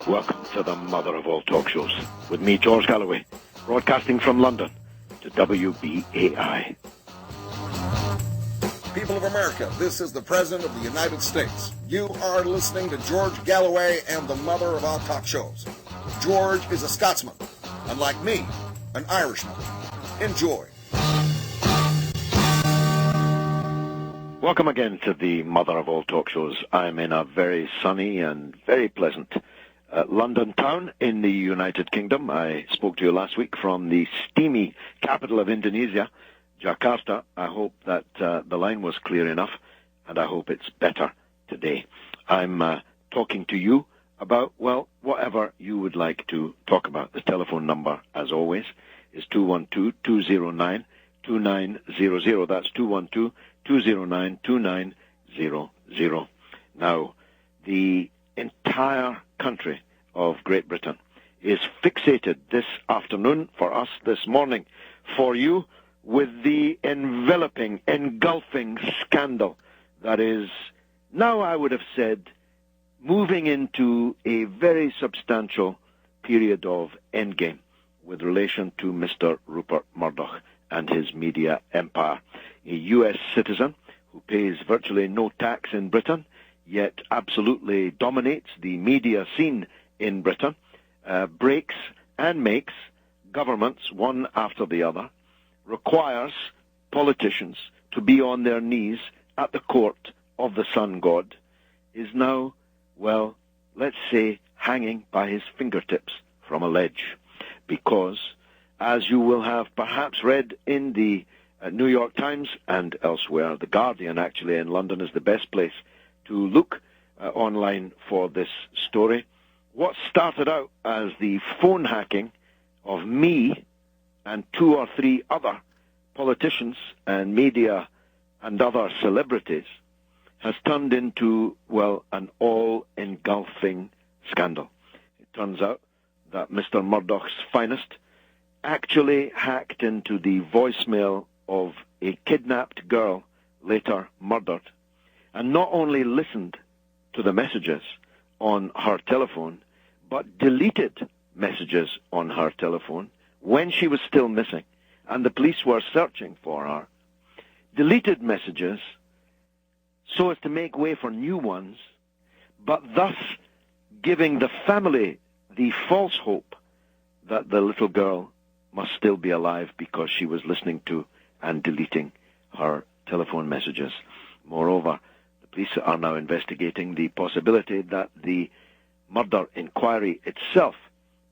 Welcome to the mother of all talk shows, with me, George Galloway, broadcasting from London to WBAI. People of America, this is the President of the United States. You are listening to George Galloway and the mother of all talk shows. George is a Scotsman, and like me, an Irishman. Enjoy. Welcome again to the mother of all talk shows. I'm in a very sunny and very pleasant London town in the United Kingdom. I spoke to you last week from the steamy capital of Indonesia, Jakarta. I hope that the line was clear enough, and I hope it's better today. I'm talking to you about, well, whatever you would like to talk about. The telephone number, as always, is 212-209-2900. That's 212-209-2900. Now, the entire country of Great Britain is fixated this afternoon, for us this morning, for you, with the engulfing scandal that is now, I would have said, moving into a very substantial period of endgame with relation to Mr. Rupert Murdoch and his media empire. A U.S. citizen who pays virtually no tax in Britain, yet absolutely dominates the media scene in Britain, breaks and makes governments, one after the other, requires politicians to be on their knees at the court of the sun god, is now, well, let's say, hanging by his fingertips from a ledge. Because, as you will have perhaps read in the New York Times and elsewhere, The Guardian actually in London is the best place to look online for this story. What started out as the phone hacking of me and two or three other politicians and media and other celebrities has turned into, well, an all-engulfing scandal. It turns out that Mr. Murdoch's finest actually hacked into the voicemail of a kidnapped girl, later murdered, and not only listened to the messages on her telephone, but deleted messages on her telephone when she was still missing, and the police were searching for her. Deleted messages so as to make way for new ones, but thus giving the family the false hope that the little girl must still be alive because she was listening to and deleting her telephone messages. Moreover, the police are now investigating the possibility that the murder inquiry itself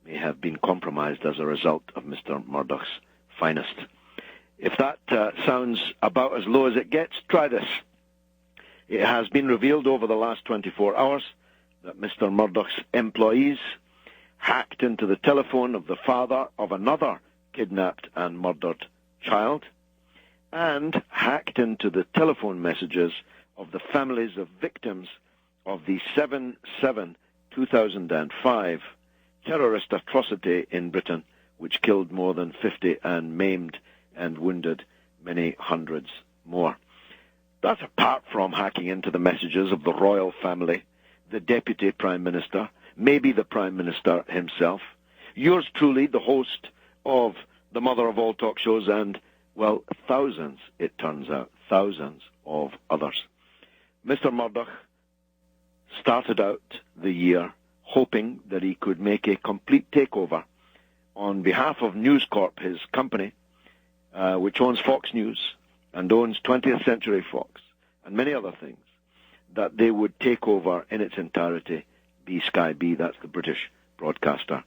may have been compromised as a result of Mr. Murdoch's finest. If that sounds about as low as it gets, try this. It has been revealed over the last 24 hours that Mr. Murdoch's employees hacked into the telephone of the father of another kidnapped and murdered child, and hacked into the telephone messages of the families of victims of the 7/7/2005 terrorist atrocity in Britain, which killed more than 50 and maimed and wounded many hundreds more. That's apart from hacking into the messages of the royal family, the Deputy Prime Minister, maybe the Prime Minister himself, yours truly, the host of the mother of all talk shows, and, well, thousands, it turns out, thousands of others. Mr. Murdoch started out the year hoping that he could make a complete takeover on behalf of News Corp, his company, which owns Fox News and owns 20th Century Fox and many other things, that they would take over in its entirety Sky B, that's the British broadcaster.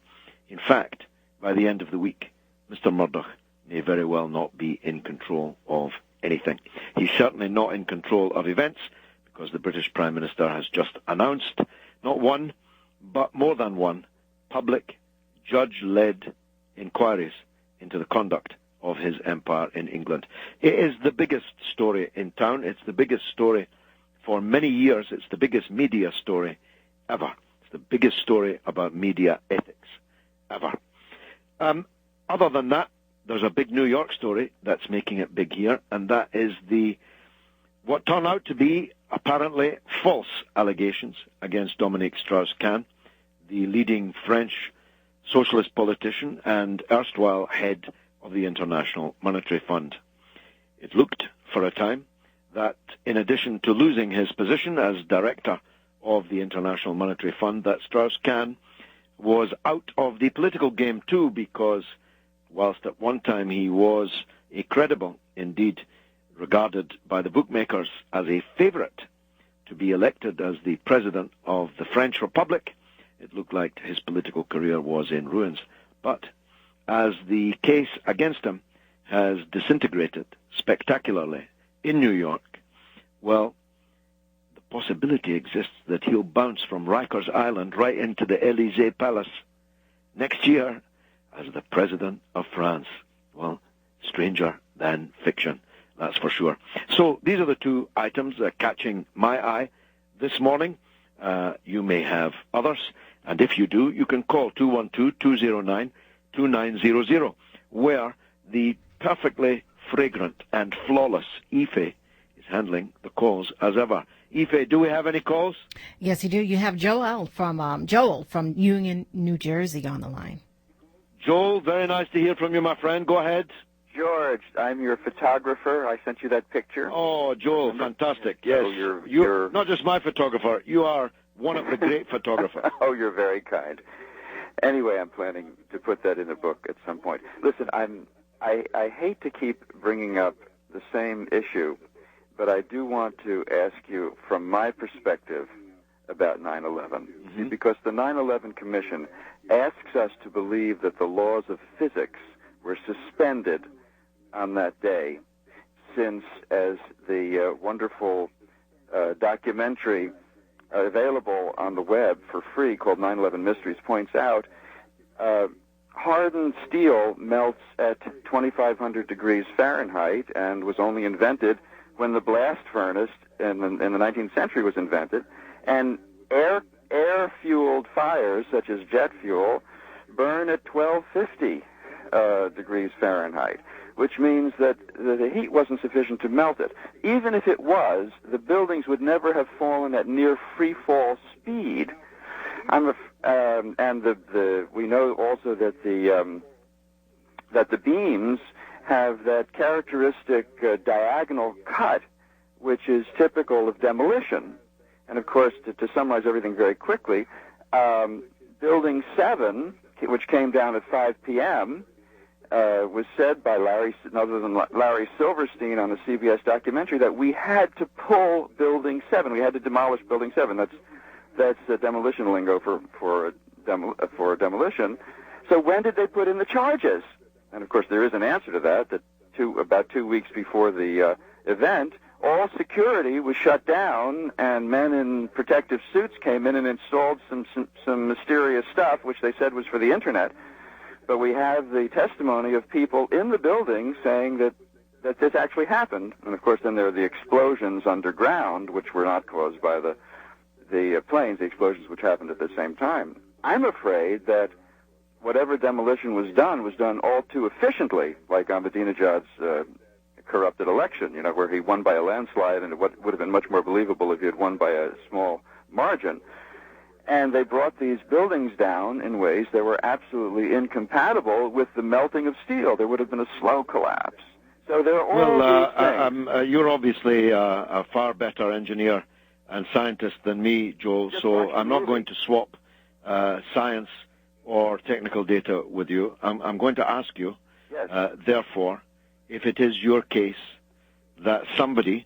In fact, by the end of the week, Mr. Murdoch may very well not be in control of anything. He's certainly not in control of events, because the British Prime Minister has just announced not one, but more than one public, judge-led inquiries into the conduct of his empire in England. It is the biggest story in town. It's the biggest story for many years. It's the biggest media story ever. It's the biggest story about media ethics ever. Other than that, there's a big New York story that's making it big here, and that is what turned out to be apparently false allegations against Dominique Strauss-Kahn, the leading French socialist politician and erstwhile head of the International Monetary Fund. It looked for a time that in addition to losing his position as director of the International Monetary Fund, that Strauss-Kahn was out of the political game too, because whilst at one time he was a credible, indeed regarded by the bookmakers as a favorite to be elected as the president of the French Republic, it looked like his political career was in ruins. But as the case against him has disintegrated spectacularly in New York, well, the possibility exists that he'll bounce from Rikers Island right into the Élysée Palace next year as the President of France. Well, stranger than fiction, that's for sure. So these are the two items catching my eye this morning. You may have others, and if you do, you can call 212-209-2900, where the perfectly fragrant and flawless Ife is handling the calls as ever. Ife, do we have any calls? Yes, you do. You have Joel from Union, New Jersey on the line. Joel, very nice to hear from you, my friend. Go ahead. George, I'm your photographer. I sent you that picture. Oh, Joel, fantastic. Yes. So you're not just my photographer. You are one of the great photographers. Oh, you're very kind. Anyway, I'm planning to put that in the book at some point. Listen, I hate to keep bringing up the same issue, but I do want to ask you from my perspective about 9/11. Mm-hmm. Because the 9/11 Commission asks us to believe that the laws of physics were suspended on that day, since, as the wonderful documentary available on the web for free called 9/11 Mysteries points out, hardened steel melts at 2,500 degrees Fahrenheit and was only invented when the blast furnace in the 19th century was invented, and air-fueled fires, such as jet fuel, burn at 1,250 degrees Fahrenheit, which means that the heat wasn't sufficient to melt it. Even if it was, the buildings would never have fallen at near free-fall speed. We know also that the beams have that characteristic diagonal cut, which is typical of demolition. And of course, to summarize everything very quickly, Building 7, which came down at 5 p.m., was said by none other than Larry Silverstein on the CBS documentary that we had to pull Building 7. We had to demolish Building 7. That's demolition lingo for demolition. So when did they put in the charges? And of course, there is an answer to that. About 2 weeks before the event, all security was shut down, and men in protective suits came in and installed some mysterious stuff, which they said was for the internet. But we have the testimony of people in the building saying that this actually happened. And of course, then there are the explosions underground, which were not caused by the planes, the explosions which happened at the same time. I'm afraid that whatever demolition was done all too efficiently, like Ahmadinejad's corrupted election, where he won by a landslide, and it would have been much more believable if he had won by a small margin. And they brought these buildings down in ways that were absolutely incompatible with the melting of steel. There would have been a slow collapse. So there are all these things. You're obviously a far better engineer and scientist than me, Joel, so I'm not going to swap science or technical data with you. I'm going to ask you, yes. Therefore, if it is your case that somebody,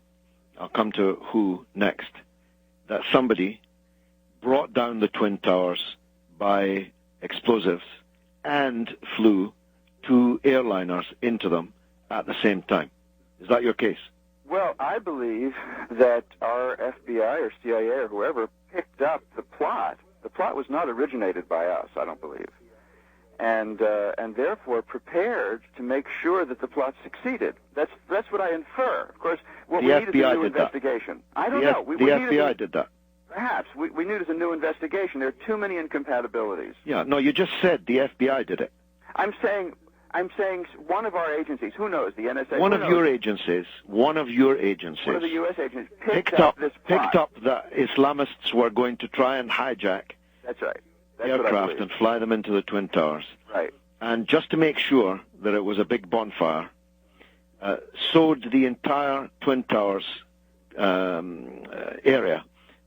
I'll come to who next, that somebody brought down the Twin Towers by explosives and flew 2 airliners into them at the same time. Is that your case? Well, I believe that our FBI or CIA or whoever picked up the plot. The plot was not originated by us, I don't believe, and therefore prepared to make sure that the plot succeeded. That's what I infer. Of course, what we need is a new investigation. I don't know. The FBI did that. Perhaps. We need is a new investigation. There are too many incompatibilities. Yeah, no, you just said the FBI did it. I'm saying one of our agencies, who knows, the NSA. One of your agencies. One of the U.S. agencies picked up this plot. Picked up that Islamists were going to try and hijack. That's right. aircraft and fly them into the Twin Towers. Right. And just to make sure that it was a big bonfire, sowed the entire Twin Towers area,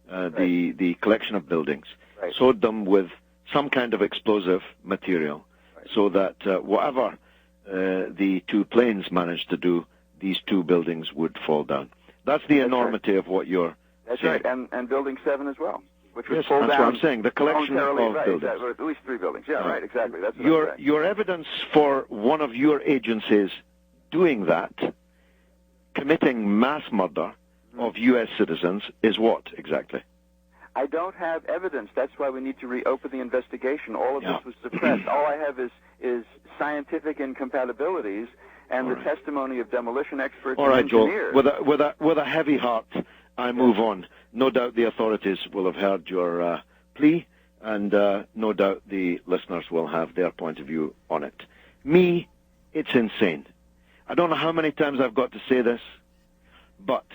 the collection of buildings, sowed them with some kind of explosive material, so that whatever the two planes managed to do, these two buildings would fall down. That's the enormity of what you're saying. Right, and Building 7 as well, which was Yes, pulled that's down. what I'm saying, the collection of buildings. At least 3 buildings. Yeah, right, exactly. That's what I'm saying. Your evidence for one of your agencies doing that, committing mass murder of U.S. citizens, is what exactly? I don't have evidence. That's why we need to reopen the investigation. All of this was suppressed. All I have is scientific incompatibilities and the testimony of demolition experts and engineers. Joel, with a heavy heart, I move on. No doubt the authorities will have heard your plea, and no doubt the listeners will have their point of view on it. Me, it's insane. I don't know how many times I've got to say this, but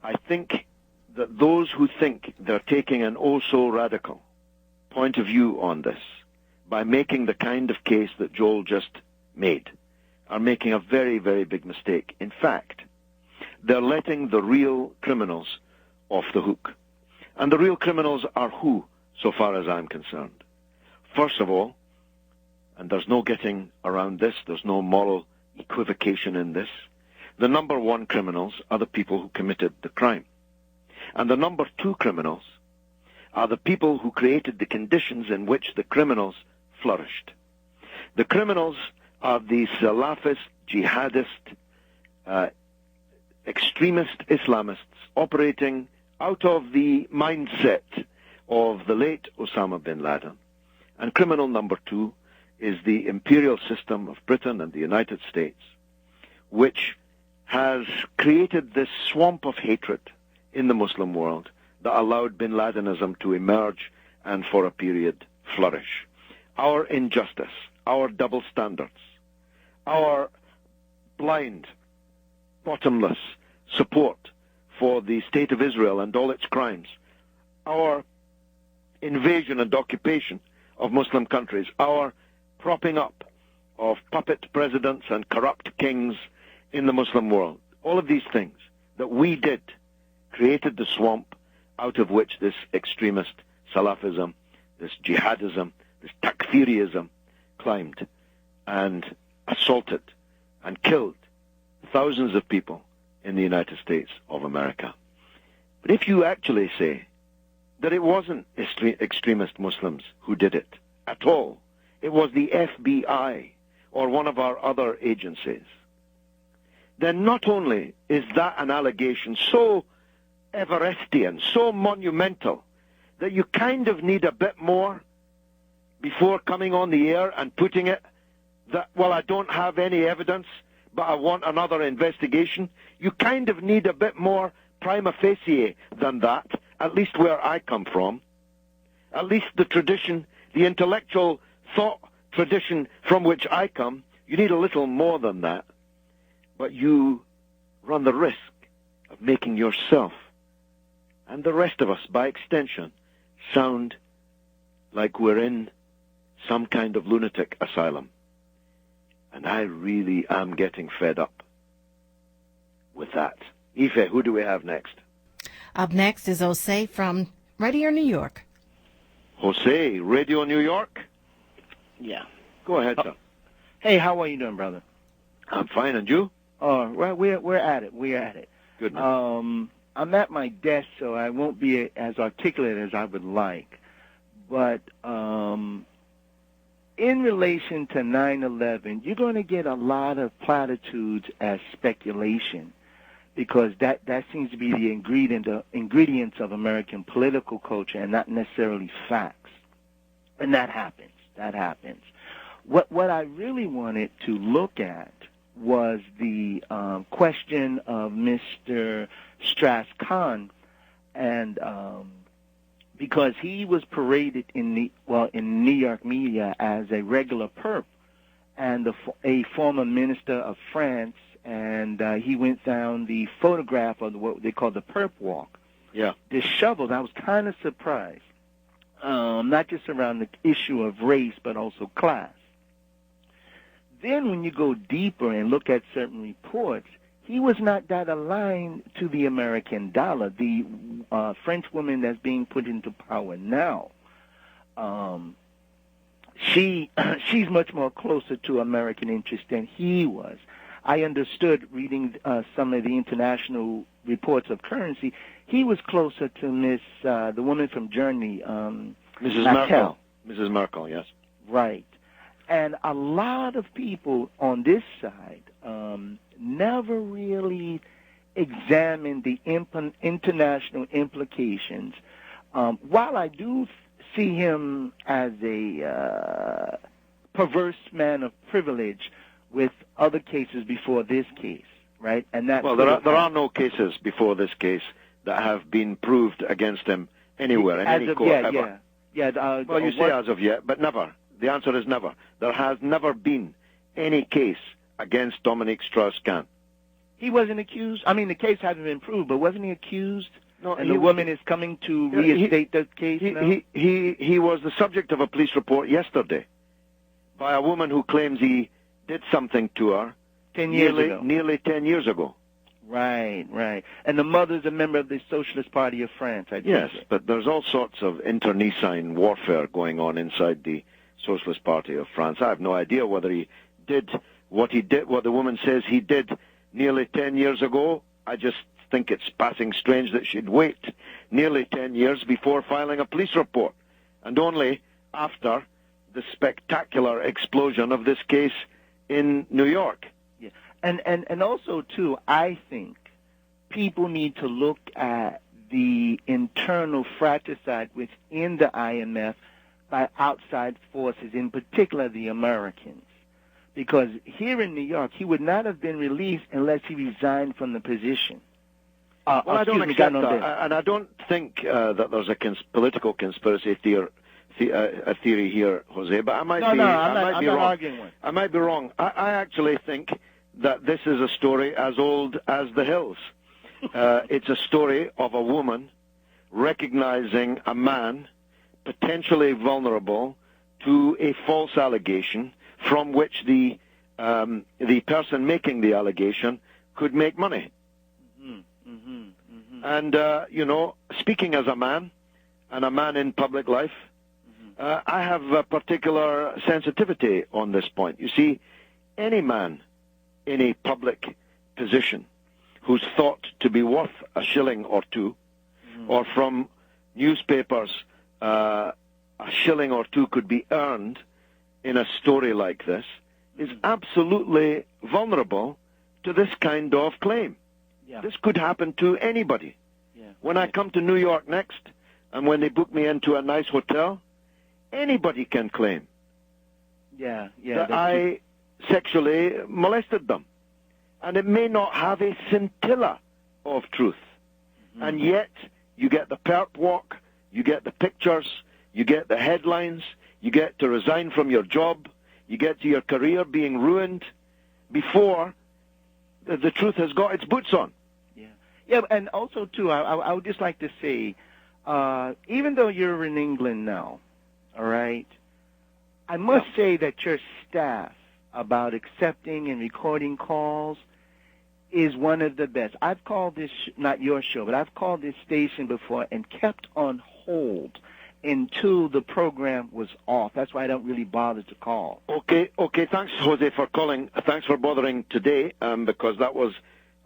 I think that those who think they're taking an oh-so-radical point of view on this by making the kind of case that Joel just made are making a very, very big mistake. In fact, they're letting the real criminals off the hook. And the real criminals are who, so far as I'm concerned? First of all, and there's no getting around this, there's no moral equivocation in this, the number one criminals are the people who committed the crime. And the number two criminals are the people who created the conditions in which the criminals flourished. The criminals are the Salafist, jihadist, extremist Islamists operating out of the mindset of the late Osama bin Laden. And criminal number two is the imperial system of Britain and the United States, which has created this swamp of hatred in the Muslim world that allowed bin Ladenism to emerge and for a period flourish. Our injustice, our double standards, our blind, bottomless support for the State of Israel and all its crimes, our invasion and occupation of Muslim countries, our propping up of puppet presidents and corrupt kings in the Muslim world, all of these things that we did created the swamp out of which this extremist Salafism, this jihadism, this takfiriism climbed and assaulted and killed thousands of people in the United States of America. But if you actually say that it wasn't extremist Muslims who did it at all, it was the FBI or one of our other agencies, then not only is that an allegation so Everestian, so monumental, that you kind of need a bit more before coming on the air and putting it that, well, I don't have any evidence, but I want another investigation. You kind of need a bit more prima facie than that, at least where I come from. At least the tradition, the intellectual thought tradition from which I come, you need a little more than that. But you run the risk of making yourself and the rest of us, by extension, sound like we're in some kind of lunatic asylum. And I really am getting fed up with that. Ife, who do we have next? Up next is Jose from Radio New York. Jose, Radio New York? Yeah. Go ahead, sir. Hey, how are you doing, brother? I'm fine, and you? Well, we're at it. We're at it. Good. I'm at my desk, so I won't be as articulate as I would like. But in relation to 9/11, you're going to get a lot of platitudes as speculation, because that seems to be the ingredients of American political culture and not necessarily facts. And that happens. That happens. What I really wanted to look at was the question of Mr. Strauss-Kahn, and because he was paraded in New York media as a regular perp and a former minister of France, and he went down the photograph of what they call the perp walk. Yeah. Disheveled. I was kind of surprised. Now not just around the issue of race, but also class. Then when you go deeper and look at certain reports, he was not that aligned to the American dollar. The French woman that's being put into power now, she's much more closer to American interest than he was. I understood reading some of the international reports of currency, he was closer to the woman from Germany, Mrs. Merkel. Mrs. Merkel, yes. Right. And a lot of people on this side never really examined the international implications. While I do see him as a perverse man of privilege with other cases before this case, right? And that there are no cases before this case that have been proved against him anywhere in any court ever. Well, you say as of yet, but never. The answer is never. There has never been any case against Dominique Strauss-Kahn. He wasn't accused? I mean, the case hasn't been proved, but wasn't he accused? No, and the woman is coming to reinstate the case now? He was the subject of a police report yesterday by a woman who claims he did something to her 10 years ago. Nearly 10 years ago. Right, right. And the mother's a member of the Socialist Party of France, I think. Yes, but there's all sorts of internecine warfare going on inside the Socialist Party of France. I have no idea whether he did what the woman says he did nearly 10 years ago. I just think it's passing strange that she'd wait nearly 10 years before filing a police report, and only after the spectacular explosion of this case in New York. Yeah. And also, too, I think people need to look at the internal fratricide within the IMF by outside forces, in particular the Americans. Because here in New York, he would not have been released unless he resigned from the position. I don't accept that, and I don't think that there's a political conspiracy theory here, Jose, but I might be wrong. Arguing one. I might be wrong. I actually think that this is a story as old as the hills. It's a story of a woman recognizing a man potentially vulnerable to a false allegation from which the person making the allegation could make money. And, speaking as a man, and a man in public life, I have a particular sensitivity on this point. You see, any man in a public position who's thought to be worth a shilling or two, or from newspapers, a shilling or two could be earned in a story like this, is absolutely vulnerable to this kind of claim. Yeah. This could happen to anybody. Yeah. When I come to New York next, and when they book me into a nice hotel, anybody can claim that I sexually molested them. And it may not have a scintilla of truth. And yet, you get the perp walk, you get the pictures, you get the headlines, you get to resign from your job, you get to your career being ruined before the truth has got its boots on. Yeah, and also, too, I would just like to say, even though you're in England now, all right, I must say that your staff about accepting and recording calls is one of the best. I've called this, not your show, but I've called this station before and kept on hold until the program was off. That's why I don't really bother to call. Okay. Thanks, Jose, for calling. Thanks for bothering today, because that was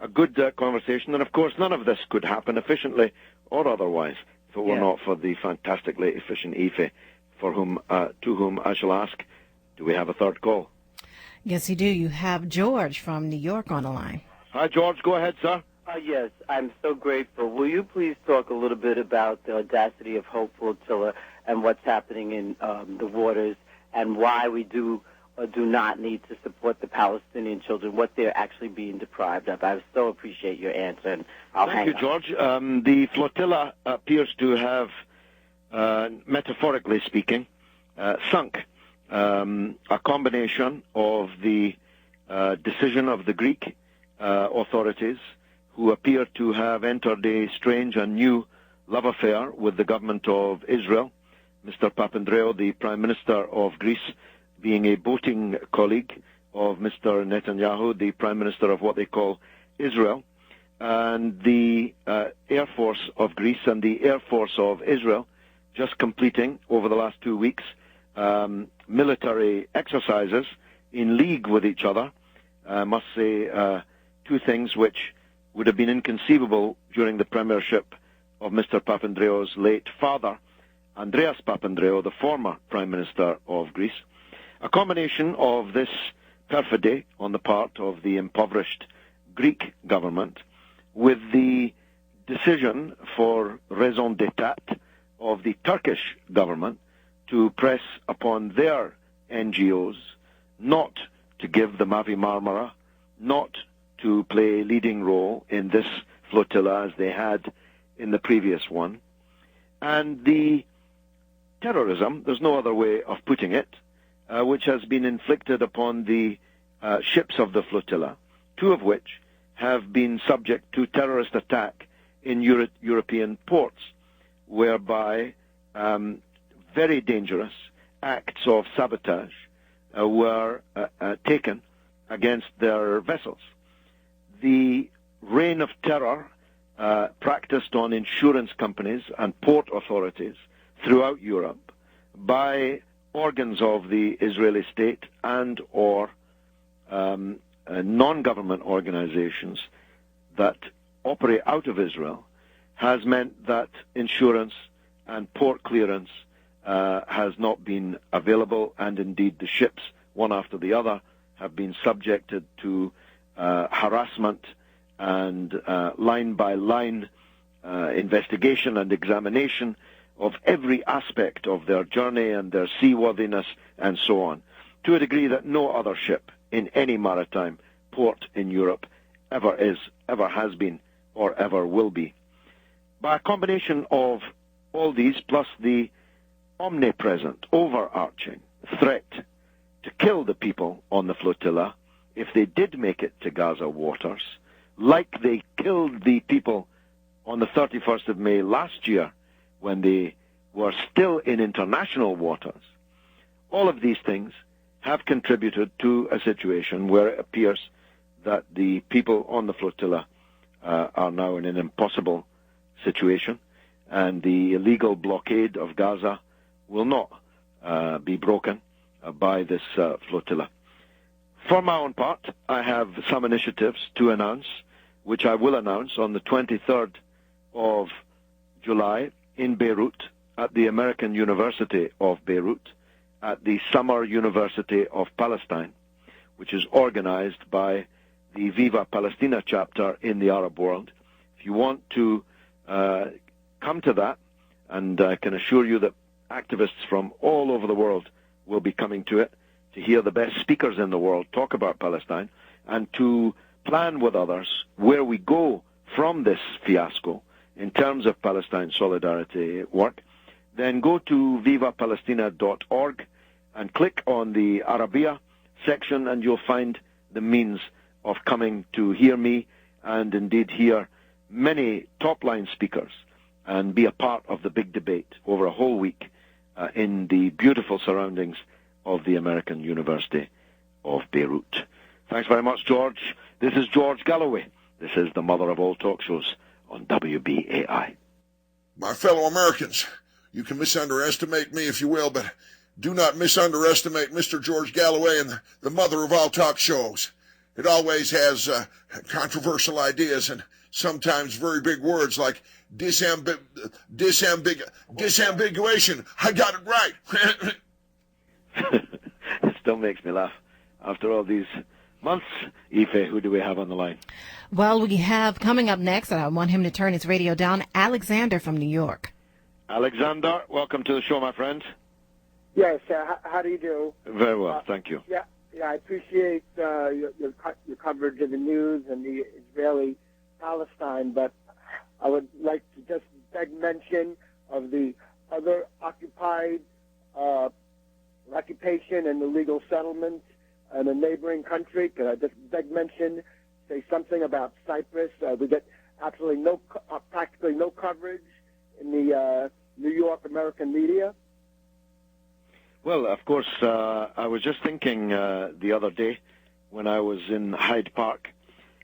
a good conversation. And, of course, none of this could happen efficiently or otherwise if it were not for the fantastically efficient Aoife, to whom I shall ask, do we have a third call? Yes, you do. You have George from New York on the line. Hi, George. Go ahead, sir. Yes, I'm so grateful. Will you please talk a little bit about the audacity of Hope Flotilla and what's happening in the waters and why we do or do not need to support the Palestinian children, what they're actually being deprived of? I so appreciate your answer, and I'll hang up. Thank you, George. The flotilla appears to have, metaphorically speaking, sunk. A combination of the decision of the Greek authorities, who appear to have entered a strange and new love affair with the government of Israel, Mr. Papandreou, the Prime Minister of Greece, being a boating colleague of Mr. Netanyahu, the Prime Minister of what they call Israel, and the Air Force of Greece and the Air Force of Israel just completing, over the last 2 weeks, military exercises in league with each other. I must say two things which would have been inconceivable during the premiership of Mr. Papandreou's late father, Andreas Papandreou, the former Prime Minister of Greece. A combination of this perfidy on the part of the impoverished Greek government with the decision for raison d'etat of the Turkish government to press upon their NGOs not to give the Mavi Marmara, not to play a leading role in this flotilla as they had in the previous one. And the terrorism, there's no other way of putting it, which has been inflicted upon the ships of the flotilla, two of which have been subject to terrorist attack in European ports, whereby very dangerous acts of sabotage were taken against their vessels. The reign of terror practiced on insurance companies and port authorities throughout Europe by organs of the Israeli state and or non-government organizations that operate out of Israel has meant that insurance and port clearance has not been available, and indeed the ships, one after the other, have been subjected to harassment and line-by-line investigation and examination of every aspect of their journey and their seaworthiness and so on, to a degree that no other ship in any maritime port in Europe ever is, ever has been, or ever will be. By a combination of all these, plus the omnipresent, overarching threat to kill the people on the flotilla if they did make it to Gaza waters, like they killed the people on the 31st of May last year when they were still in international waters, all of these things have contributed to a situation where it appears that the people on the flotilla are now in an impossible situation, and the illegal blockade of Gaza will not be broken by this flotilla. For my own part, I have some initiatives to announce, which I will announce on the 23rd of July in Beirut, at the American University of Beirut, at the Summer University of Palestine, which is organized by the Viva Palestina chapter in the Arab world. If you want to come to that, and I can assure you that activists from all over the world will be coming to it to hear the best speakers in the world talk about Palestine and to plan with others where we go from this fiasco in terms of Palestine solidarity work, then go to vivapalestina.org and click on the Arabia section, and you'll find the means of coming to hear me and indeed hear many top-line speakers and be a part of the big debate over a whole week in the beautiful surroundings of the American University of Beirut. Thanks very much, George. This is George Galloway. This is the mother of all talk shows on WBAI. My fellow Americans, you can misunderestimate me if you will, but do not misunderestimate Mr. George Galloway and the mother of all talk shows. It always has controversial ideas and sometimes very big words like disambiguation. I got it right. It still makes me laugh. After all these months, Aoife, who do we have on the line? Well, we have coming up next, and I want him to turn his radio down, Alexander from New York. Alexander, welcome to the show, my friend. Yes, how do you do? Very well, thank you. Yeah, I appreciate your coverage of the news and the Israeli-Palestine, but I would like to just beg mention of the other occupation and illegal settlements in a neighboring country. Could I just beg mention, say something about Cyprus? We get absolutely practically no coverage in the New York American media. Well, of course, I was just thinking the other day when I was in Hyde Park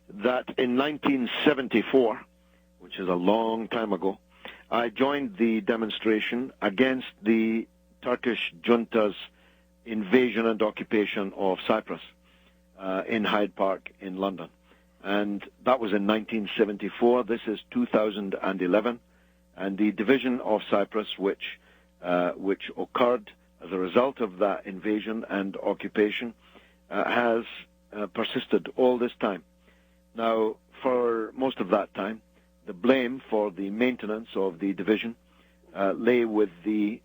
that in 1974, which is a long time ago, I joined the demonstration against the Turkish junta's invasion and occupation of Cyprus in Hyde Park in London. And that was in 1974. This is 2011. And the division of Cyprus, which occurred as a result of that invasion and occupation, has persisted all this time. Now, for most of that time, the blame for the maintenance of the division lay with the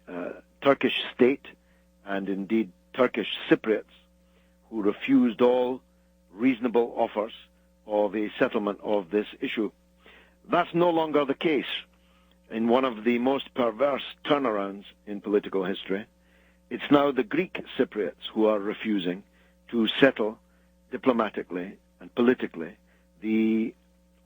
Turkish state and indeed Turkish Cypriots, who refused all reasonable offers of a settlement of this issue. That's no longer the case. In one of the most perverse turnarounds in political history, it's now the Greek Cypriots who are refusing to settle diplomatically and politically the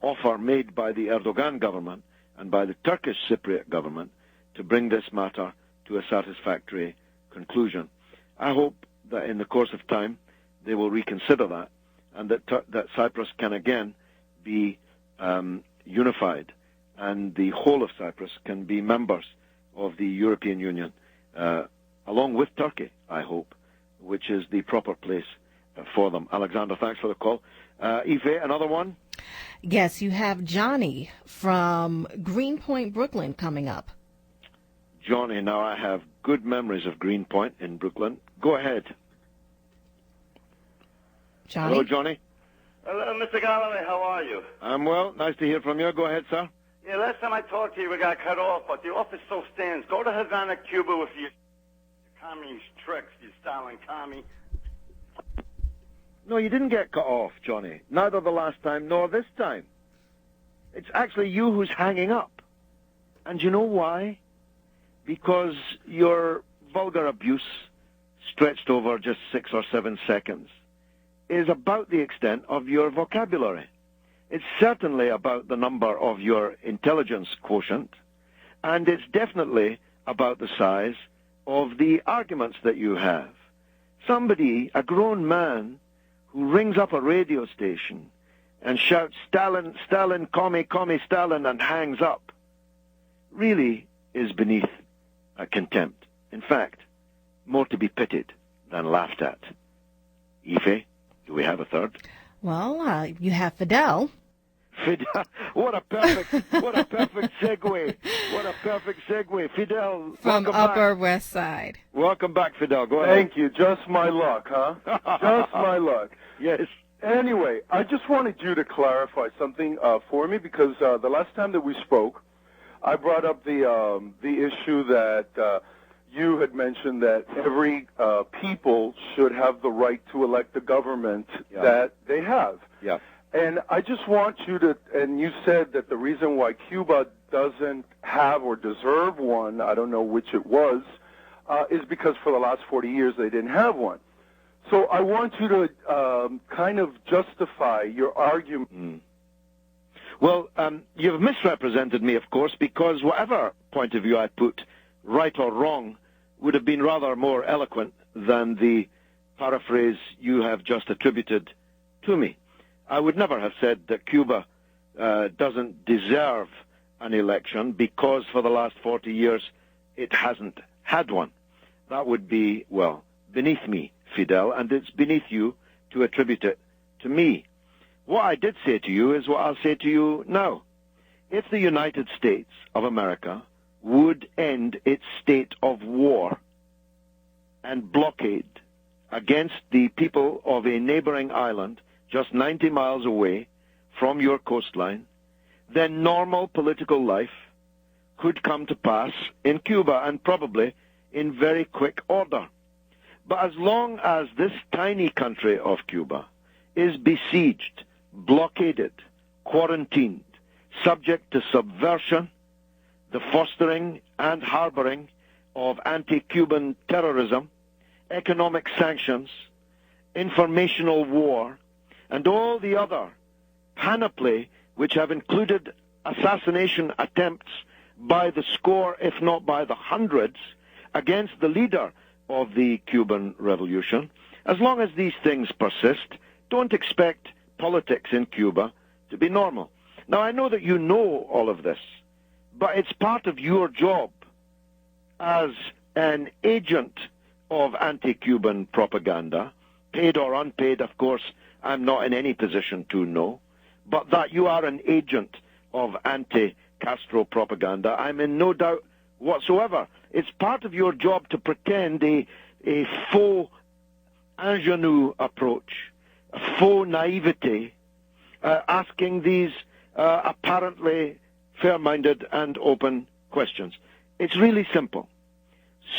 offer made by the Erdogan government and by the Turkish Cypriot government to bring this matter to a satisfactory conclusion. I hope that in the course of time they will reconsider that and that Cyprus can again be unified and the whole of Cyprus can be members of the European Union, along with Turkey, I hope, which is the proper place for them. Alexander, thanks for the call. Ife, another one? Yes, you have Johnny from Greenpoint, Brooklyn, coming up. Johnny, now I have good memories of Greenpoint in Brooklyn. Go ahead. Johnny? Hello, Johnny. Hello, Mr. Galloway. How are you? I'm well. Nice to hear from you. Go ahead, sir. Yeah, last time I talked to you, we got cut off, but the office still stands. Go to Havana, Cuba with your communist tricks, you Stalin commie. No, you didn't get cut off, Johnny. Neither the last time nor this time. It's actually you who's hanging up. And you know why? Because your vulgar abuse, stretched over just 6 or 7 seconds, is about the extent of your vocabulary. It's certainly about the number of your intelligence quotient, and it's definitely about the size of the arguments that you have. Somebody, a grown man, who rings up a radio station and shouts, "Stalin, Stalin, commie, Stalin," and hangs up, really is beneath contempt. In fact, more to be pitied than laughed at. Ife, do we have a third? Well, you have Fidel. Fidel, what a perfect segue. What a perfect segue. Fidel, From welcome Upper back. West Side. Welcome back, Fidel. Go ahead. Thank you. Just my luck, huh? Just my luck. Yes. Anyway, I just wanted you to clarify something for me because the last time that we spoke, I brought up the issue that you had mentioned that every people should have the right to elect the government that they have. Yeah. And I just want you to, and you said that the reason why Cuba doesn't have or deserve one, I don't know which it was, is because for the last 40 years they didn't have one. So I want you to kind of justify your argument. Well, you've misrepresented me, of course, because whatever point of view I put, right or wrong, would have been rather more eloquent than the paraphrase you have just attributed to me. I would never have said that Cuba doesn't deserve an election because for the last 40 years it hasn't had one. That would be, well, beneath me, Fidel, and it's beneath you to attribute it to me. What I did say to you is what I'll say to you now. If the United States of America would end its state of war and blockade against the people of a neighboring island just 90 miles away from your coastline, then normal political life could come to pass in Cuba, and probably in very quick order. But as long as this tiny country of Cuba is besieged, blockaded, quarantined, subject to subversion, the fostering and harboring of anti-Cuban terrorism, economic sanctions, informational war, and all the other panoply which have included assassination attempts by the score, if not by the hundreds, against the leader of the Cuban Revolution. As long as these things persist, don't expect politics in Cuba to be normal. Now, I know that you know all of this, but it's part of your job as an agent of anti-Cuban propaganda, paid or unpaid, of course, I'm not in any position to know, but that you are an agent of anti-Castro propaganda, I'm in no doubt whatsoever. It's part of your job to pretend a faux ingenue approach, a faux naivety, asking these apparently fair-minded and open questions. It's really simple.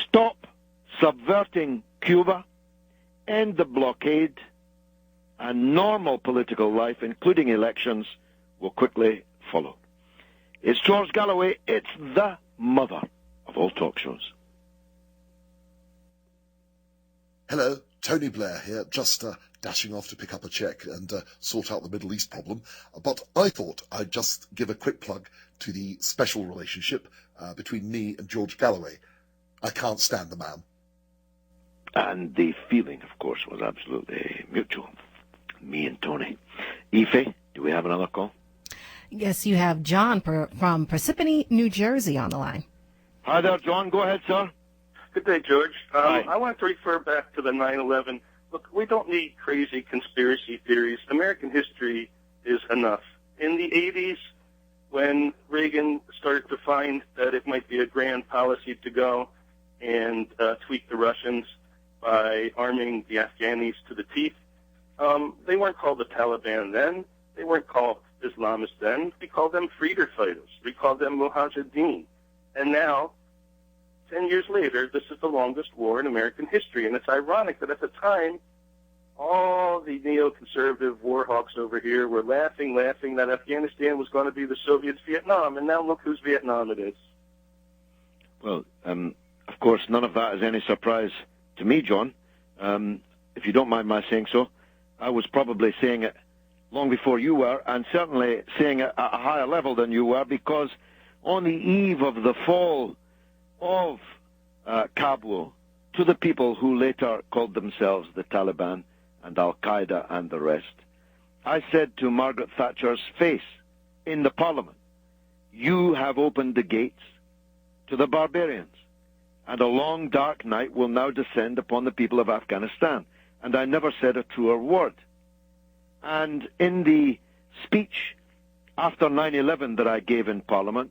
Stop subverting Cuba, end the blockade, and normal political life, including elections, will quickly follow. It's George Galloway. It's the mother of all talk shows. Hello, Tony Blair here, just dashing off to pick up a check and sort out the Middle East problem. But I thought I'd just give a quick plug to the special relationship between me and George Galloway. I can't stand the man. And the feeling, of course, was absolutely mutual. Me and Tony. Ife, do we have another call? Yes, you have John from Parsippany, New Jersey on the line. Hi there, John. Go ahead, sir. Good day, George. Hi. I want to refer back to the 9/11. Look, we don't need crazy conspiracy theories. American history is enough. In the 80s, when Reagan started to find that it might be a grand policy to go and tweak the Russians by arming the Afghanis to the teeth, they weren't called the Taliban then. They weren't called Islamists then. We called them freedom fighters. We called them Mujahideen. And now, 10 years later, this is the longest war in American history. And it's ironic that at the time, all the neoconservative war hawks over here were laughing that Afghanistan was going to be the Soviets' Vietnam. And now look whose Vietnam it is. Well, of course, none of that is any surprise to me, John. If you don't mind my saying so, I was probably saying it long before you were, and certainly saying it at a higher level than you were, because on the eve of the fall of Kabul, to the people who later called themselves the Taliban and Al-Qaeda and the rest, I said to Margaret Thatcher's face in the Parliament, you have opened the gates to the barbarians, and a long dark night will now descend upon the people of Afghanistan. And I never said a truer word. And in the speech after 9/11 that I gave in Parliament,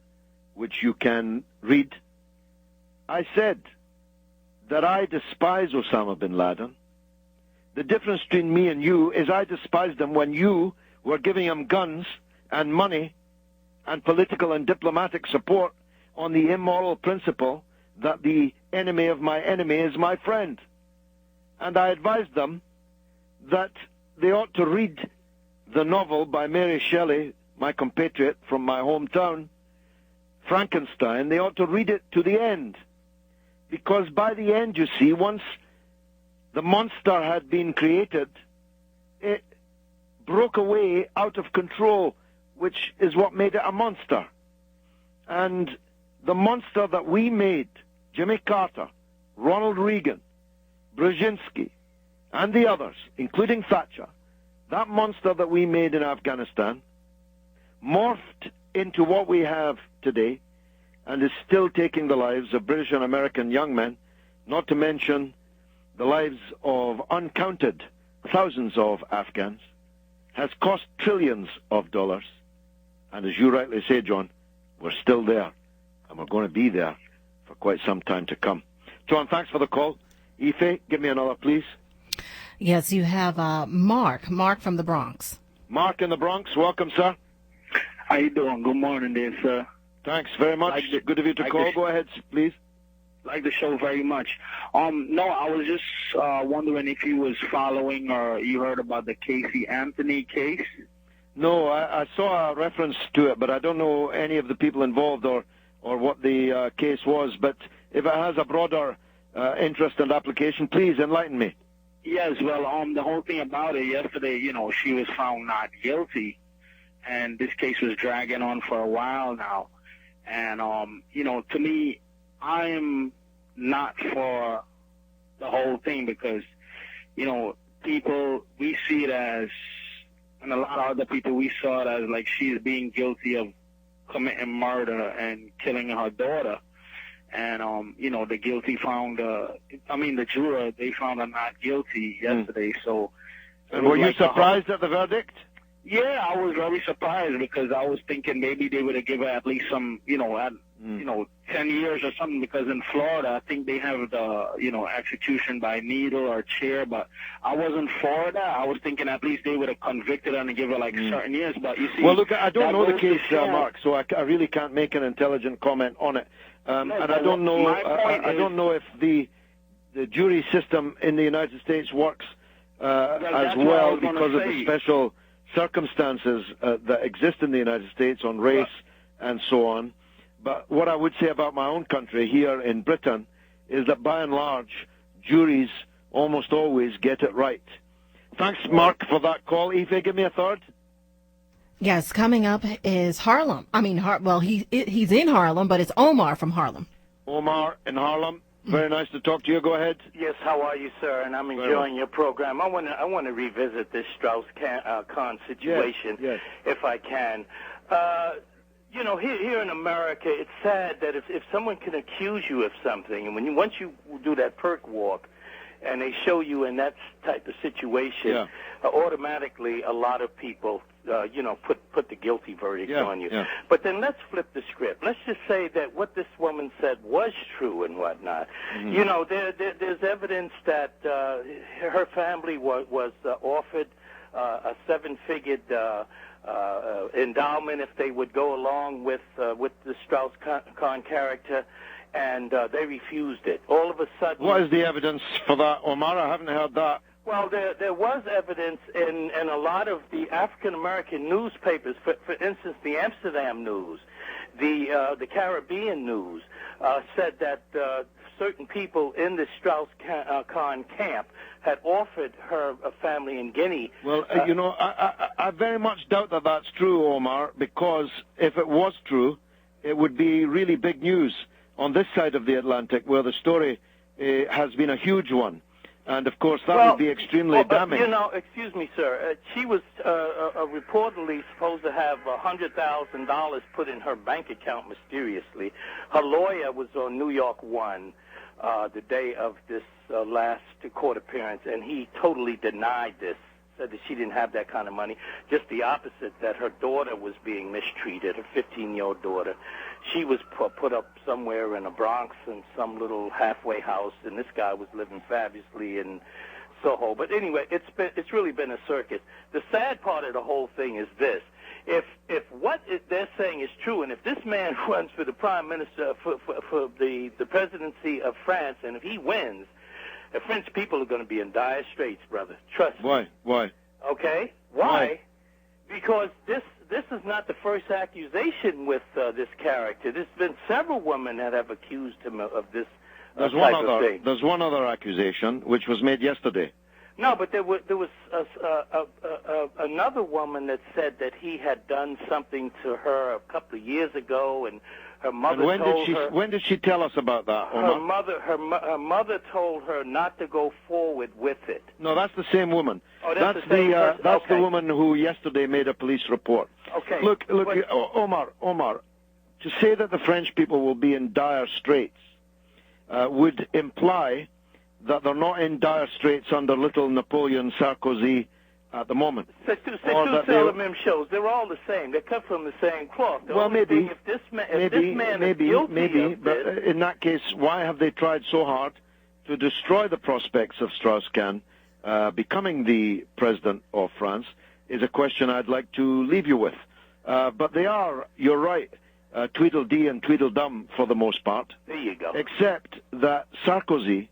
which you can read, I said that I despise Osama bin Laden. The difference between me and you is I despised him when you were giving him guns and money and political and diplomatic support on the immoral principle that the enemy of my enemy is my friend. And I advised them that they ought to read the novel by Mary Shelley, my compatriot from my hometown, Frankenstein. They ought to read it to the end. Because by the end, you see, once the monster had been created, it broke away out of control, which is what made it a monster. And the monster that we made, Jimmy Carter, Ronald Reagan, Brzezinski, and the others, including Thatcher, that monster that we made in Afghanistan morphed into what we have today and is still taking the lives of British and American young men, not to mention the lives of uncounted thousands of Afghans, has cost trillions of dollars. And as you rightly say, John, we're still there, and we're going to be there for quite some time to come. John, thanks for the call. Ife, give me another, please. Yes, you have Mark from the Bronx. Mark in the Bronx, welcome, sir. How you doing? Good morning there, sir. Thanks very much. Good of you to call. Go ahead, please. Like the show very much. No, I was just wondering if you was following or you heard about the Casey Anthony case. No, I saw a reference to it, but I don't know any of the people involved or what the case was. But if it has a broader interest and application, please enlighten me. Yes, well, the whole thing about it yesterday, she was found not guilty, and this case was dragging on for a while now. And, to me, I'm not for the whole thing because, people, we see it as, and a lot of other people, we saw it as like she's being guilty of committing murder and killing her daughter. And, the guilty found, the juror, they found her not guilty yesterday. So, and were you surprised at the verdict? Yeah, I was very surprised because I was thinking maybe they would have given her at least some, 10 years or something, because in Florida, I think they have the, execution by needle or chair, but I wasn't for that. I was thinking at least they would have convicted her and give her certain years, but you see... Well, look, I don't know the case, Mark, so I really can't make an intelligent comment on it. And I don't know, I don't know if the jury system in the United States works as well because of the special circumstances that exist in the United States on race and so on. But what I would say about my own country here in Britain is that by and large, juries almost always get it right. Thanks, Mark, for that call. Aoife, give me a third. Yes, coming up is Harlem. He's in Harlem, but it's Omar from Harlem. Omar in Harlem. Very nice to talk to you. Go ahead. Yes, how are you, sir? And I'm enjoying your program. I want to revisit this Strauss-Kahn situation, if I can. Here in America, it's sad that if someone can accuse you of something, and once you do that perk walk, and they show you in that type of situation, automatically a lot of people, put the guilty verdict on you. Yeah. But then let's flip the script. Let's just say that what this woman said was true and whatnot. Mm-hmm. There's evidence that her family was offered a seven-figured endowment if they would go along with the Strauss-Kahn character, and they refused it. All of a sudden... What is the evidence for that, Omar? I haven't heard that. Well, there was evidence in a lot of the African-American newspapers, for instance, the Amsterdam News, the Caribbean News, said that certain people in the Strauss-Kahn camp had offered her a family in Guinea. Well, I very much doubt that that's true, Omar, because if it was true, it would be really big news on this side of the Atlantic, where the story has been a huge one. And, of course, that would be extremely damning. Excuse me, sir. She was reportedly supposed to have $100,000 put in her bank account mysteriously. Her lawyer was on New York 1 the day of this last court appearance, and he totally denied this, said that she didn't have that kind of money. Just the opposite, that her daughter was being mistreated, her 15-year-old daughter. She was put up somewhere in the Bronx in some little halfway house, and this guy was living fabulously in Soho. But anyway, it's really been a circus. The sad part of the whole thing is this. If what they're saying is true, and if this man runs for the prime minister, for the presidency of France, and if he wins, the French people are going to be in dire straits, brother. Trust me. Why? Okay. Why? Because this is not the first accusation with this character. There's been several women that have accused him of this type of thing. There's one other accusation, which was made yesterday. No, but there was another woman that said that he had done something to her a couple of years ago, and her mother told her. When did she tell us about that, Omar? Her mother told her not to go forward with it. No, that's the same woman. Oh, that's the same person? That's the woman who yesterday made a police report. Okay. Look, Omar, to say that the French people will be in dire straits would imply that they're not in dire straits under little Napoleon Sarkozy at the moment. C'est two Salamim shows. They're all the same. They cut from the same cloth. Maybe. If this man is guilty of but in that case, why have they tried so hard to destroy the prospects of Strauss-Kahn becoming the president of France is a question I'd like to leave you with. But they are, you're right, Tweedledee and Tweedledum for the most part. There you go. Except that Sarkozy,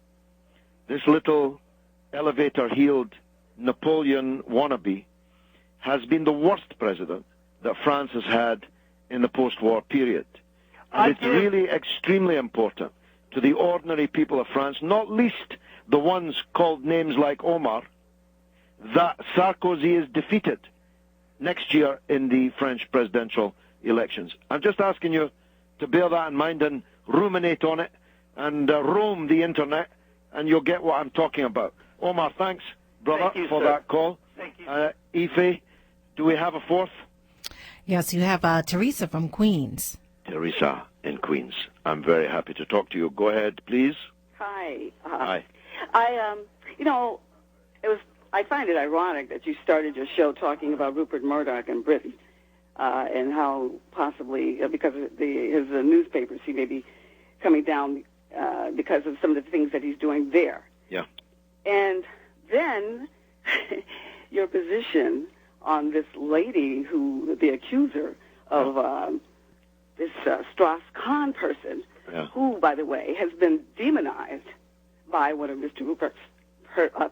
this little elevator-heeled Napoleon wannabe, has been the worst president that France has had in the post-war period. And it's really extremely important to the ordinary people of France, not least the ones called names like Omar, that Sarkozy is defeated next year in the French presidential elections. I'm just asking you to bear that in mind and ruminate on it and roam the internet and you'll get what I'm talking about. Omar, thanks, brother, Thank you, for sir. that call. Thank you. Ife, do we have a fourth? Yes, you have Teresa from Queens. Teresa in Queens. I'm very happy to talk to you. Go ahead, please. Hi. Hi. I find it ironic that you started your show talking about Rupert Murdoch and Britain, and how possibly because of his newspapers, he may be coming down because of some of the things that he's doing there. Yeah. And then your position on this lady the accuser of this Strauss-Kahn person, who, by the way, has been demonized by one of Mr. Rupert's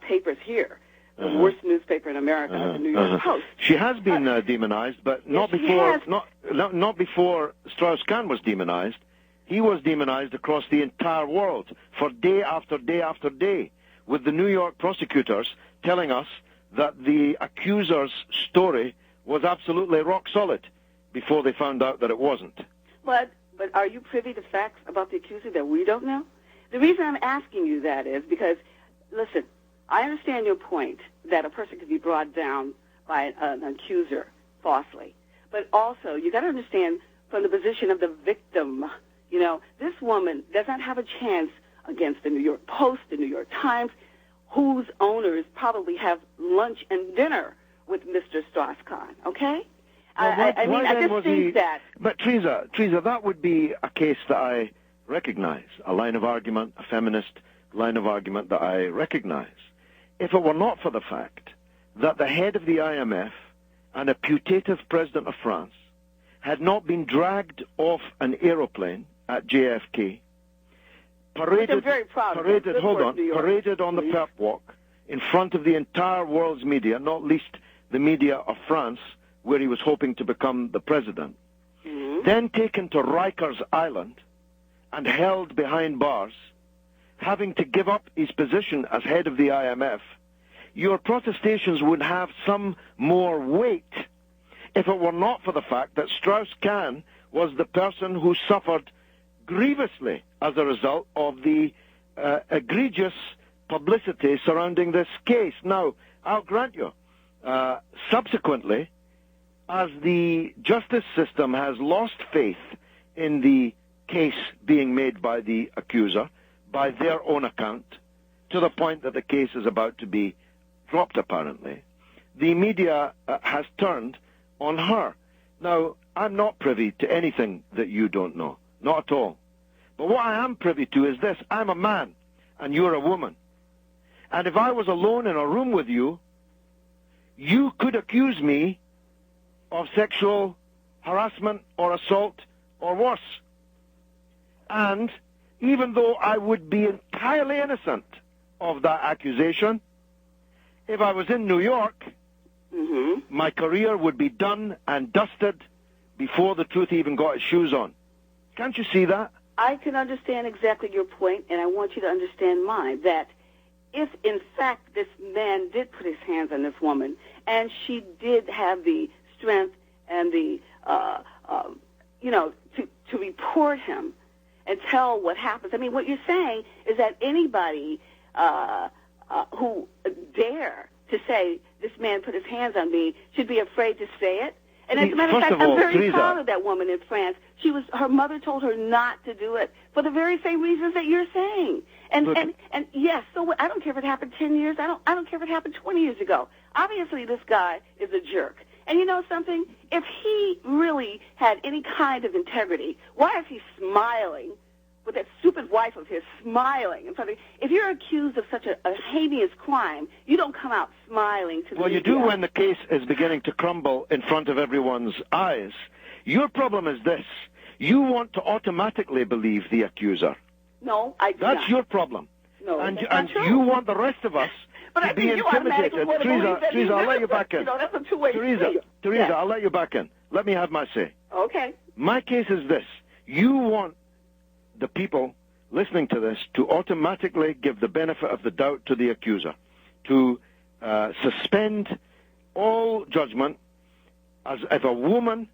papers here, the worst newspaper in America, the New York Post. She has been demonized, but not before Strauss-Kahn was demonized. He was demonized across the entire world for day after day after day, with the New York prosecutors telling us that the accuser's story was absolutely rock solid before they found out that it wasn't. But are you privy to facts about the accuser that we don't know? The reason I'm asking you that is because, listen, I understand your point that a person could be brought down by an accuser falsely. But also, you got to understand from the position of the victim, this woman does not have a chance against the New York Post, the New York Times, whose owners probably have lunch and dinner with Mr. Strauss-Kahn, okay? Well, I just think that... But, Teresa, that would be a case that I recognize, a line of argument, a feminist line of argument that I recognize. If it were not for the fact that the head of the IMF and a putative president of France had not been dragged off an aeroplane at JFK, paraded on the perp walk in front of the entire world's media, not least the media of France, where he was hoping to become the president, then taken to Rikers Island and held behind bars, having to give up his position as head of the IMF, your protestations would have some more weight if it were not for the fact that Strauss-Kahn was the person who suffered grievously as a result of the egregious publicity surrounding this case. Now, I'll grant you, subsequently, as the justice system has lost faith in the case being made by the accuser, by their own account, to the point that the case is about to be dropped, apparently, the media has turned on her. Now, I'm not privy to anything that you don't know. Not at all. But what I am privy to is this. I'm a man, and you're a woman. And if I was alone in a room with you, you could accuse me of sexual harassment or assault or worse. And even though I would be entirely innocent of that accusation, if I was in New York, my career would be done and dusted before the truth even got its shoes on. Can't you see that? I can understand exactly your point, and I want you to understand mine, that if, in fact, this man did put his hands on this woman, and she did have the strength and the, to report him and tell what happens. I mean, what you're saying is that anybody who dare to say this man put his hands on me should be afraid to say it. And as a matter of fact, I'm very proud of that woman in France. Her mother told her not to do it for the very same reasons that you're saying. And yes, so I don't care if it happened 10 years. I don't care if it happened 20 years ago. Obviously, this guy is a jerk. And you know something? If he really had any kind of integrity, why is he smiling with that stupid wife of his, smiling in front of you? If you're accused of such a heinous crime, you don't come out smiling to the Well, you do when the case is beginning to crumble in front of everyone's eyes. Your problem is this. You want to automatically believe the accuser. No, I do That's not. your problem. No, and that's not true. You want the rest of us but to I be think you automatically intimidated. want to believe that Teresa, I'll let you back in. You know, that's a two-way street. Teresa, I'll let you back in. Let me have my say. Okay. My case is this. You want the people listening to this to automatically give the benefit of the doubt to the accuser, to suspend all judgment as if a woman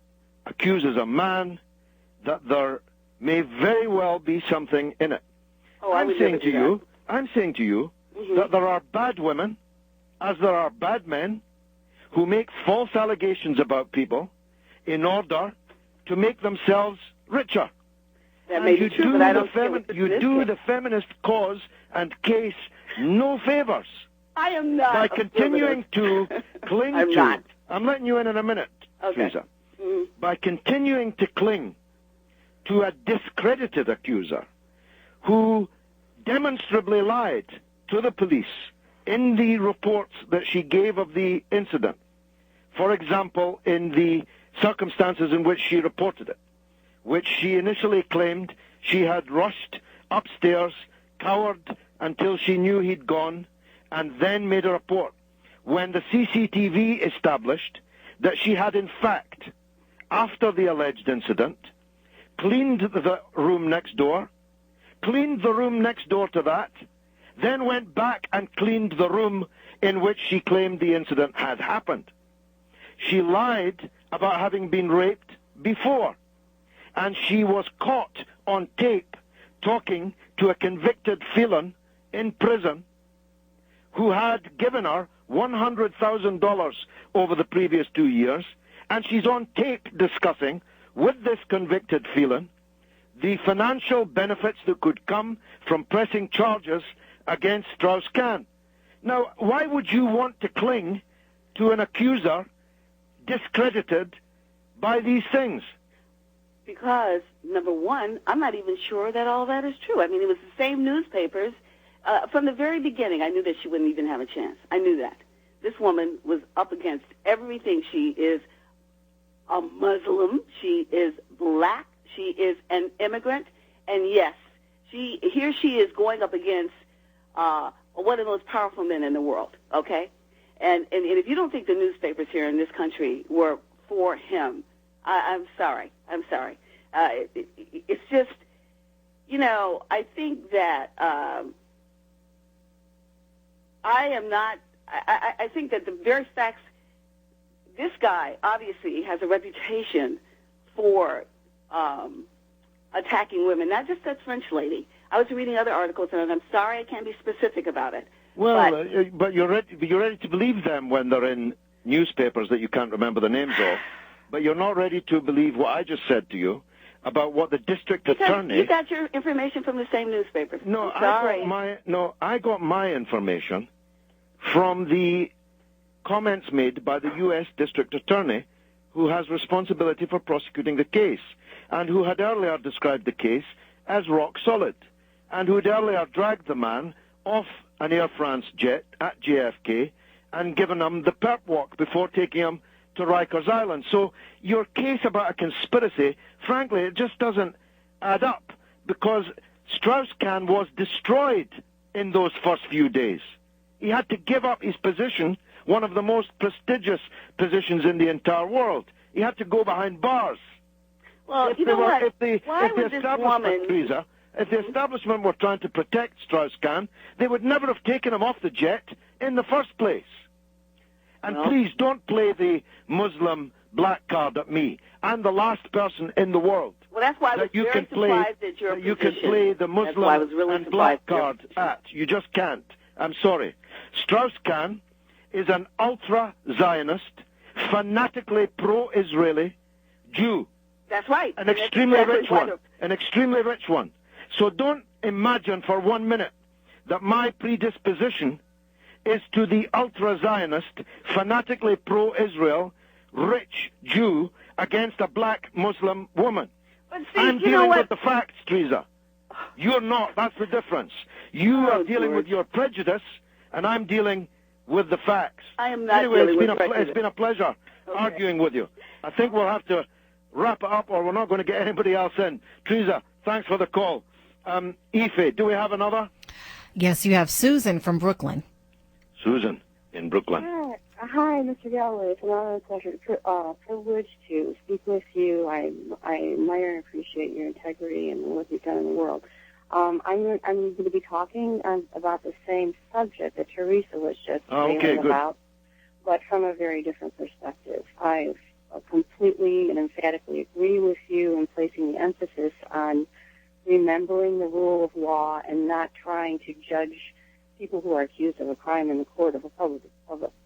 accuses a man that there may very well be something in it. Oh, I'm saying to you, I'm saying to you that there are bad women, as there are bad men, who make false allegations about people in order to make themselves richer. That may be true, but I don't feel it's you do the feminist cause and case no favors. I am not. By continuing to cling I'm to... not. I'm letting you in a minute, Teresa. By continuing to cling to a discredited accuser who demonstrably lied to the police in the reports that she gave of the incident. For example, in the circumstances in which she reported it, which she initially claimed she had rushed upstairs, cowered until she knew he'd gone, and then made a report. When the CCTV established that she had, in fact, after the alleged incident, cleaned the room next door, cleaned the room next door to that, then went back and cleaned the room in which she claimed the incident had happened. She lied about having been raped before, and she was caught on tape talking to a convicted felon in prison who had given her $100,000 over the previous 2 years, and she's on tape discussing with this convicted felon the financial benefits that could come from pressing charges against Strauss-Kahn. Now, why would you want to cling to an accuser discredited by these things? Because, number one, I'm not even sure that all that is true. I mean, it was the same newspapers. From the very beginning, I knew that she wouldn't even have a chance. I knew that. This woman was up against everything. She is a Muslim. She is black. She is an immigrant. And yes, she is going up against one of the most powerful men in the world, okay? And if you don't think the newspapers here in this country were for him, I'm sorry. I'm sorry. It's just, you know, I think that I think that the very facts, this guy obviously has a reputation for attacking women, not just that French lady. I was reading other articles, and I'm sorry I can't be specific about it. Well, but you're ready to believe them when they're in newspapers that you can't remember the names of. But you're not ready to believe what I just said to you about what the district attorney... You got your information from the same newspapers. No, I got my information from the comments made by the U.S. district attorney, who has responsibility for prosecuting the case, and who had earlier described the case as rock solid, and who had earlier dragged the man off an Air France jet at JFK and given him the perp walk before taking him to Rikers Island. So your case about a conspiracy, frankly, it just doesn't add up, because Strauss-Kahn was destroyed in those first few days. He had to give up his position, one of the most prestigious positions in the entire world. He had to go behind bars. Well, you know what? Why would this woman... Teresa, if the establishment were trying to protect Strauss-Kahn, they would never have taken him off the jet in the first place. And please don't play the Muslim black card at me. I'm the last person in the world. Well, that's why I was very surprised at your position. You can play the Muslim and black card at. You just can't. I'm sorry. Strauss-Kahn is an ultra-Zionist, fanatically pro-Israeli Jew. That's right. An extremely rich one. An extremely rich one. So don't imagine for 1 minute that my predisposition is to the ultra-Zionist, fanatically pro-Israel, rich Jew against a black Muslim woman. But see, I'm dealing with the facts, Teresa. You're not. That's the difference. You are dealing with your prejudice, and I'm dealing with the facts. I am not anyway, dealing with prejudice. It's been a pleasure arguing with you. I think we'll have to wrap it up, or we're not going to get anybody else in. Teresa, thanks for the call. Aoife, do we have another? Yes, you have Susan from Brooklyn. Susan in Brooklyn. Hi, Mr. Galloway. It's an honor and pleasure, privilege to speak with you. I admire and appreciate your integrity and what you've done in the world. I'm going to be talking about the same subject that Teresa was just saying about, but from a very different perspective. I completely and emphatically agree with you in placing the emphasis on remembering the rule of law and not trying to judge people who are accused of a crime in the court of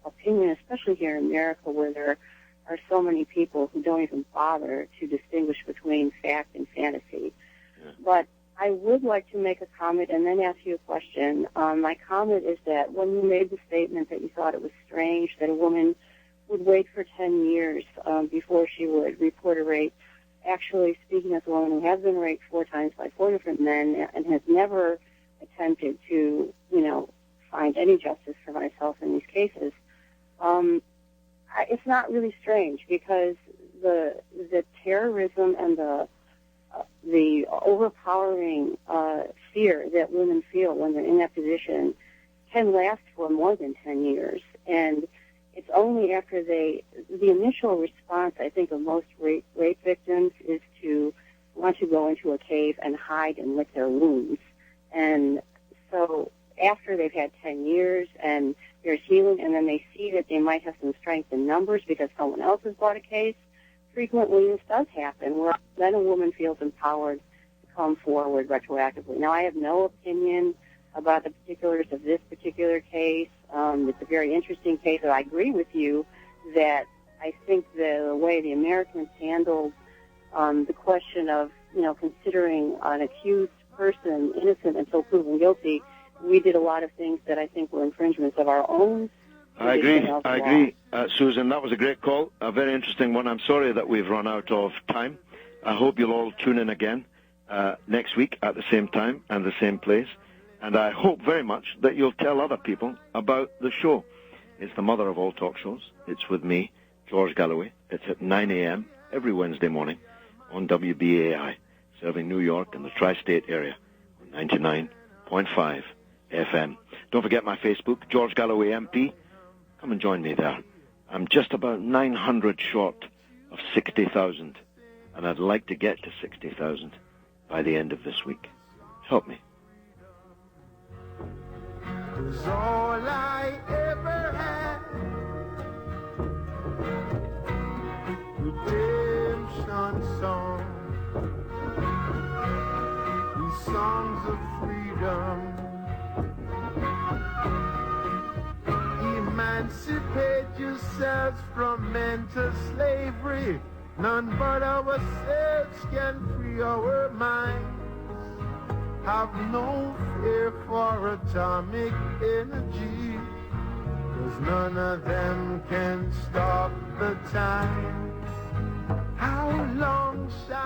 opinion, especially here in America where there are so many people who don't even bother to distinguish between fact and fantasy. Yeah. But I would like to make a comment and then ask you a question. My comment is that when you made the statement that you thought it was strange that a woman would wait for 10 years before she would report a rape, actually speaking as a woman who has been raped 4 times by 4 different men and has never attempted to, find any justice for myself in these cases, it's not really strange because the terrorism and the overpowering fear that women feel when they're in that position can last for more than 10 years. And it's only after the initial response, I think, of most rape victims is to want to go into a cave and hide and lick their wounds. And so after they've had 10 years and there's healing and then they see that they might have some strength in numbers because someone else has brought a case, frequently this does happen where then a woman feels empowered to come forward retroactively. Now, I have no opinion about the particulars of this particular case. It's a very interesting case, and I agree with you that I think the way the Americans handled the question of, considering an accused person innocent until proven guilty, we did a lot of things that I think were infringements of our own. I agree. Susan, that was a great call, a very interesting one. I'm sorry that we've run out of time. I hope you'll all tune in again next week at the same time and the same place. And I hope very much that you'll tell other people about the show. It's the mother of all talk shows. It's with me, George Galloway. It's at 9 a.m. every Wednesday morning on WBAI, serving New York and the tri-state area on 99.5 FM. Don't forget my Facebook, George Galloway MP. Come and join me there. I'm just about 900 short of 60,000, and I'd like to get to 60,000 by the end of this week. Help me. 'Cause all I ever had, redemption song, these songs of freedom, emancipate yourselves from mental slavery. None but ourselves can free our minds. Have no fear for atomic energy, 'cause none of them can stop the time. How long shall